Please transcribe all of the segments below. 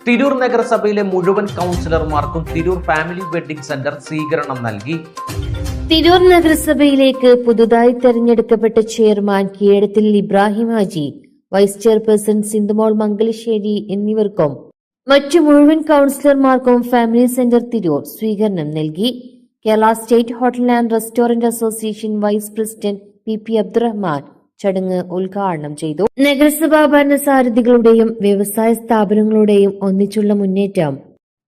തിരൂർ നഗരസഭയിലെ മുഴുവൻ കൗൺസിലർമാർക്കും തിരൂർ ഫാമിലി വെഡ്ഡിംഗ് സെന്റർ സ്വീകരണം നൽകി. തിരൂർ നഗരസഭയിലേക്ക് പുതുതായി തെരഞ്ഞെടുക്കപ്പെട്ട chairman Keezhadathil Ibrahim Haji, vice chairperson Sindhumol Mangalassery എന്നിവർക്കും മറ്റു മുഴുവൻ കൗൺസിലർമാർക്കും ഫാമിലി സെന്റർ തിരൂർ സ്വീകരണം നൽകി. Kerala state hotel and restaurant association vice president P Abdurahman ചടങ്ങ് ഉദ്ഘാടനം ചെയ്തു. നഗരസഭാ ഭരണസാരഥികളുടെയും വ്യവസായ സ്ഥാപനങ്ങളുടെയും ഒന്നിച്ചുള്ള മുന്നേറ്റം,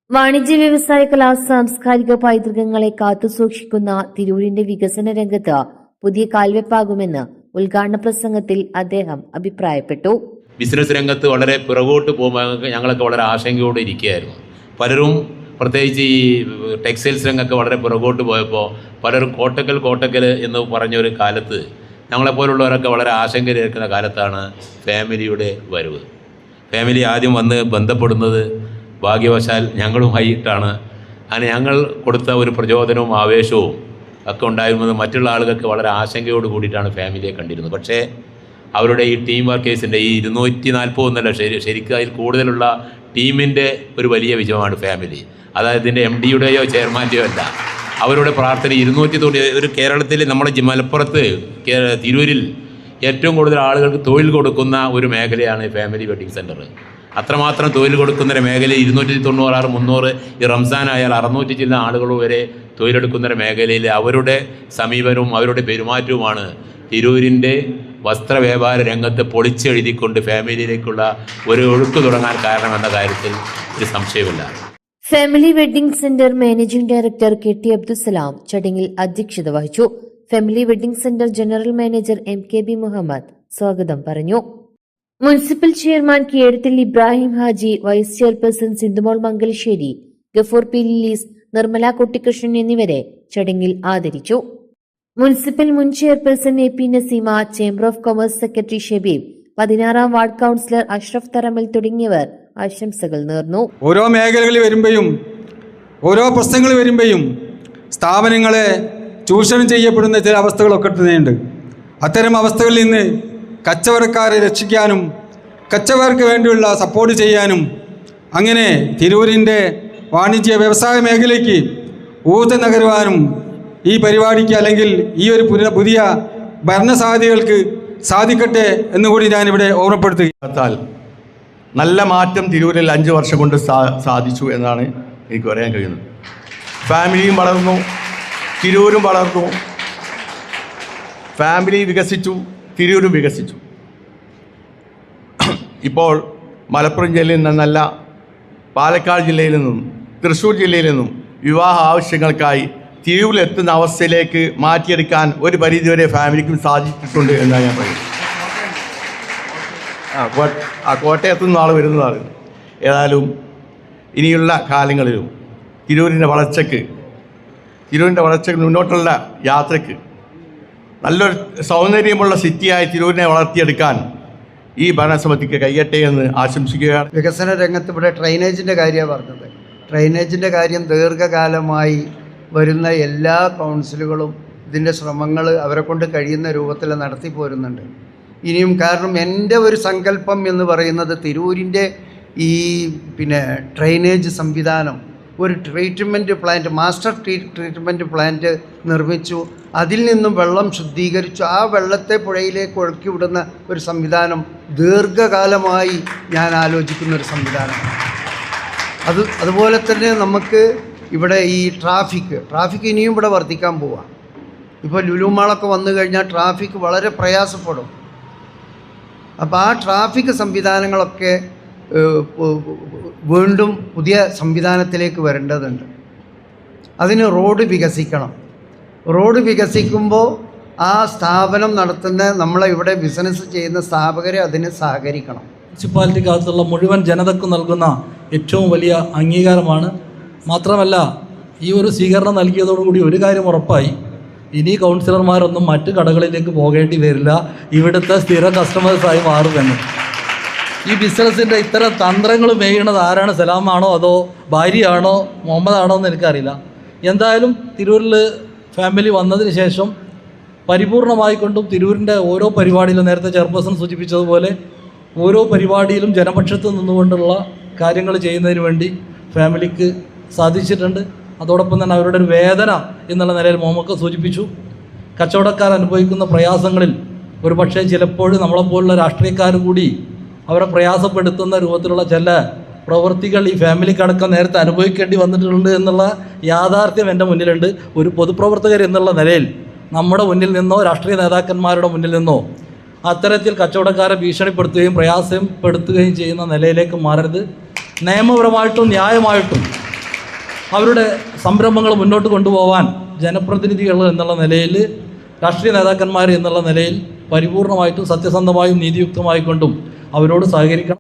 വാണിജ്യ വ്യവസായ കലാ സാംസ്കാരിക പൈതൃകങ്ങളെ കാത്തുസൂക്ഷിക്കുന്ന തിരൂരിന്റെ വികസന രംഗത്ത് പുതിയ കാൽവെപ്പാകുമെന്ന് ഉദ്ഘാടന പ്രസംഗത്തിൽ അദ്ദേഹം അഭിപ്രായപ്പെട്ടു. ബിസിനസ് രംഗത്ത് വളരെ പിറകോട്ട് പോകുമ്പോൾ ഞങ്ങളൊക്കെ വളരെ ആശങ്കയോടെ ഇരിക്കുകയായിരുന്നു. പലരും പ്രത്യേകിച്ച് ഈ ടെക്സ്റ്റൈൽസ് രംഗമൊക്കെ വളരെ പിറകോട്ട് പോയപ്പോൾ പലരും കോട്ടക്കൽ എന്ന് പറഞ്ഞൊരു കാലത്ത് ഞങ്ങളെപ്പോലുള്ളവരൊക്കെ വളരെ ആശങ്കയിലിരിക്കുന്ന കാലത്താണ് ഫാമിലിയുടെ വരവ്. ഫാമിലി ആദ്യം വന്ന് ബന്ധപ്പെടുന്നത് ഭാഗ്യവശാൽ ഞങ്ങളുമായിട്ടാണ്. അങ്ങനെ ഞങ്ങൾ കൊടുത്ത ഒരു പ്രചോദനവും ആവേശവും ഒക്കെ ഉണ്ടായിരുന്നത് മറ്റുള്ള ആളുകൾക്ക് വളരെ ആശങ്കയോട് കൂടിയിട്ടാണ് ഫാമിലിയെ കണ്ടിരുന്നത്. പക്ഷേ അവരുടെ ഈ ടീം വർക്കേഴ്സിൻ്റെ ഈ 240 എന്നല്ല, ശരിക്കും അതിൽ കൂടുതലുള്ള ടീമിൻ്റെ ഒരു വലിയ വിജയമാണ് ഫാമിലി. അതായത് ഇതിൻ്റെ MD-യുടെയോ ചെയർമാൻ്റെയോ അല്ല, അവരുടെ പ്രാർത്ഥന 290 ഒരു കേരളത്തിൽ നമ്മുടെ മലപ്പുറത്ത് തിരൂരിൽ ഏറ്റവും കൂടുതൽ ആളുകൾക്ക് തൊഴിൽ കൊടുക്കുന്ന ഒരു മേഖലയാണ് ഫാമിലി വെഡ്ഡിംഗ് സെൻറ്റർ. അത്രമാത്രം തൊഴിൽ കൊടുക്കുന്നൊരു മേഖല 296, 300 ഈ റംസാനായാൽ 600 ചില ആളുകൾ വരെ തൊഴിലെടുക്കുന്നൊരു മേഖലയിൽ അവരുടെ സമീപനവും അവരുടെ പെരുമാറ്റവുമാണ് തിരൂരിൻ്റെ വസ്ത്രവ്യാപാര രംഗത്ത് പൊളിച്ചെഴുതിക്കൊണ്ട് ഫാമിലിയിലേക്കുള്ള ഒരു ഒഴുക്ക് തുടങ്ങാൻ കാരണമെന്ന കാര്യത്തിൽ ഒരു സംശയമില്ല. Family wedding centre managing director KT Abdussalam ചടങ്ങിൽ അധ്യക്ഷത വഹിച്ചു. Family wedding centre general manager MKB Muhammad സ്വാഗതം പറഞ്ഞു. Municipal chairman Keezhadathil Ibrahim Haji, vice chairperson Sindhumol Mangalassery, Gafoor P. ലിലീസ്, നിർമ്മല കുട്ടിക്കൃഷ്ണൻ എന്നിവരെ ചടങ്ങിൽ ആദരിച്ചു. മുനിസിപ്പൽ മുൻ chairperson AP Naseema, chamber of commerce secretary Shabeeb, 16ാം വാർഡ് കൌൺസിലർ അഷ്റഫ് തറമൽ തുടങ്ങിയവർ ആശംസകൾ നേർന്നു. ഓരോ മേഖലകളിൽ വരുമ്പോഴും ഓരോ പ്രശ്നങ്ങൾ വരുമ്പോഴും സ്ഥാപനങ്ങളെ ചൂഷണം ചെയ്യപ്പെടുന്ന ചില അവസ്ഥകളൊക്കെ തന്നെയുണ്ട്. അത്തരം അവസ്ഥകളിൽ നിന്ന് കച്ചവടക്കാരെ രക്ഷിക്കാനും കച്ചവടക്കാർക്ക് വേണ്ടിയുള്ള സപ്പോർട്ട് ചെയ്യാനും അങ്ങനെ തിരൂരിൻ്റെ വാണിജ്യ വ്യവസായ മേഖലയ്ക്ക് ഊർജ്ജം നകരുവാനും ഈ പരിപാടിക്ക് അല്ലെങ്കിൽ ഈ ഒരു പുതിയ ഭരണസാധ്യതകൾക്ക് സാധിക്കട്ടെ എന്നുകൂടി ഞാനിവിടെ ഓർമ്മപ്പെടുത്തുകയാൽ നല്ല മാറ്റം തിരൂരിൽ 5 വർഷം കൊണ്ട് സാധിച്ചു എന്നാണ് എനിക്ക് പറയാൻ കഴിയുന്നത്. ഫാമിലിയും വളർന്നു, തിരൂരും വളർന്നു. ഫാമിലി വികസിച്ചു, തിരൂരും വികസിച്ചു. ഇപ്പോൾ മലപ്പുറം ജില്ലയിൽ നിന്നല്ല, പാലക്കാട് ജില്ലയിൽ നിന്നും തൃശ്ശൂർ ജില്ലയിൽ നിന്നും വിവാഹ ആവശ്യങ്ങൾക്കായി തിരൂരിലെത്തുന്ന അവസ്ഥയിലേക്ക് മാറ്റിയെടുക്കാൻ ഒരു പരിധിവരെ ഫാമിലിക്കും സാധിച്ചിട്ടുണ്ട് എന്നാണ് ഞാൻ പറയുന്നത്. കോട്ടയത്തു നിന്ന് ആൾ വരുന്നതാണ്. ഏതായാലും ഇനിയുള്ള കാലങ്ങളിലും തിരൂരിൻ്റെ വളർച്ചയ്ക്ക് മുന്നോട്ടുള്ള യാത്രയ്ക്ക് നല്ലൊരു സൗന്ദര്യമുള്ള സിറ്റിയായി തിരൂരിനെ വളർത്തിയെടുക്കാൻ ഈ ഭരണസമിതിക്ക് കഴിയട്ടെ എന്ന് ആശംസിക്കുകയാണ്. വികസന രംഗത്ത് ഇവിടെ ഡ്രെയിനേജിൻ്റെ കാര്യമാണ് പറഞ്ഞത്. ഡ്രെയിനേജിൻ്റെ കാര്യം ദീർഘകാലമായി വരുന്ന എല്ലാ കൗൺസിലുകളും ഇതിൻ്റെ ശ്രമങ്ങൾ അവരെ കൊണ്ട് കഴിയുന്ന രൂപത്തിൽ നടത്തി പോരുന്നുണ്ട്. ഇനിയും കാരണം എൻ്റെ ഒരു സങ്കല്പം എന്ന് പറയുന്നത് തിരൂരിൻ്റെ ഈ ഡ്രെയിനേജ് സംവിധാനം, ഒരു treatment plant, master treatment plant നിർമ്മിച്ചു, അതിൽ നിന്നും വെള്ളം ശുദ്ധീകരിച്ചു ആ വെള്ളത്തെ പുഴയിലേക്ക് ഒഴുക്കി വിടുന്ന ഒരു സംവിധാനം ദീർഘകാലമായി ഞാൻ ആലോചിക്കുന്നൊരു സംവിധാനമാണ്. അതുപോലെ തന്നെ നമുക്ക് ഇവിടെ ഈ ട്രാഫിക് ഇനിയും ഇവിടെ വർദ്ധിക്കാൻ പോവുക. ഇപ്പോൾ ലുലു മാളൊക്കെ വന്നു കഴിഞ്ഞാൽ ട്രാഫിക് വളരെ പ്രയാസപ്പെടും. അപ്പോൾ ആ ട്രാഫിക് സംവിധാനങ്ങളൊക്കെ വീണ്ടും പുതിയ സംവിധാനത്തിലേക്ക് വരേണ്ടതുണ്ട്. അതിന് റോഡ് വികസിക്കണം. റോഡ് വികസിക്കുമ്പോൾ ആ സ്ഥാപനം നടത്തുന്ന നമ്മളെ ഇവിടെ ബിസിനസ് ചെയ്യുന്ന സ്ഥാപകരെ അതിന് സഹകരിക്കണം. മുനിസിപ്പാലിറ്റിക്കകത്തുള്ള മുഴുവൻ ജനതക്കും നൽകുന്ന ഏറ്റവും വലിയ അംഗീകാരമാണ്. മാത്രമല്ല, ഈ ഒരു സ്വീകരണം നൽകിയതോടുകൂടി ഒരു കാര്യം ഉറപ്പായി, ഇനി കൗൺസിലർമാരൊന്നും മറ്റു കടകളിലേക്ക് പോകേണ്ടി വരില്ല, ഇവിടുത്തെ സ്ഥിര കസ്റ്റമേഴ്സായി മാറുമെന്ന്. ഈ ബിസിനസ്സിൻ്റെ ഇത്തരം തന്ത്രങ്ങൾ മേയുന്നത് ആരാണ്? സലാമാണോ അതോ ഭാര്യയാണോ മുഹമ്മദാണോ എന്ന് എനിക്കറിയില്ല. എന്തായാലും തിരൂരിൽ ഫാമിലി വന്നതിന് ശേഷം പരിപൂർണമായിക്കൊണ്ടും തിരൂരിൻ്റെ ഓരോ പരിപാടിയിലും നേരത്തെ ചെയർപേഴ്സൺ സൂചിപ്പിച്ചതുപോലെ ഓരോ പരിപാടിയിലും ജനപക്ഷത്ത് നിന്നുകൊണ്ടുള്ള കാര്യങ്ങൾ ചെയ്യുന്നതിന് വേണ്ടി ഫാമിലിക്ക് സാധിച്ചിട്ടുണ്ട്. അതോടൊപ്പം തന്നെ അവരുടെ ഒരു വേദന എന്നുള്ള നിലയിൽ മുഹമ്മദ് സൂചിപ്പിച്ചു. കച്ചവടക്കാർ അനുഭവിക്കുന്ന പ്രയാസങ്ങളിൽ ഒരു പക്ഷേ ചിലപ്പോൾ നമ്മളെപ്പോലുള്ള രാഷ്ട്രീയക്കാർ കൂടി അവരെ പ്രയാസപ്പെടുത്തുന്ന രൂപത്തിലുള്ള ചില പ്രവൃത്തികൾ ഈ ഫാമിലിക്കടക്കം നേരത്തെ അനുഭവിക്കേണ്ടി വന്നിട്ടുണ്ട് എന്നുള്ള യാഥാർത്ഥ്യം എൻ്റെ മുന്നിലുണ്ട്. ഒരു പൊതുപ്രവർത്തകർ എന്നുള്ള നിലയിൽ നമ്മുടെ മുന്നിൽ നിന്നോ രാഷ്ട്രീയ നേതാക്കന്മാരുടെ മുന്നിൽ നിന്നോ അത്തരത്തിൽ കച്ചവടക്കാരെ ഭീഷണിപ്പെടുത്തുകയും പ്രയാസപ്പെടുത്തുകയും ചെയ്യുന്ന നിലയിലേക്ക് മാറരുത്. നിയമപരമായിട്ടും ന്യായമായിട്ടും അവരുടെ സംരംഭങ്ങൾ മുന്നോട്ട് കൊണ്ടുപോകാൻ ജനപ്രതിനിധികൾ എന്നുള്ള നിലയിൽ, രാഷ്ട്രീയ നേതാക്കന്മാർ എന്നുള്ള നിലയിൽ പരിപൂർണമായിട്ടും സത്യസന്ധമായും നീതിയുക്തമായിക്കൊണ്ടും അവരോട് സഹകരിക്കണം.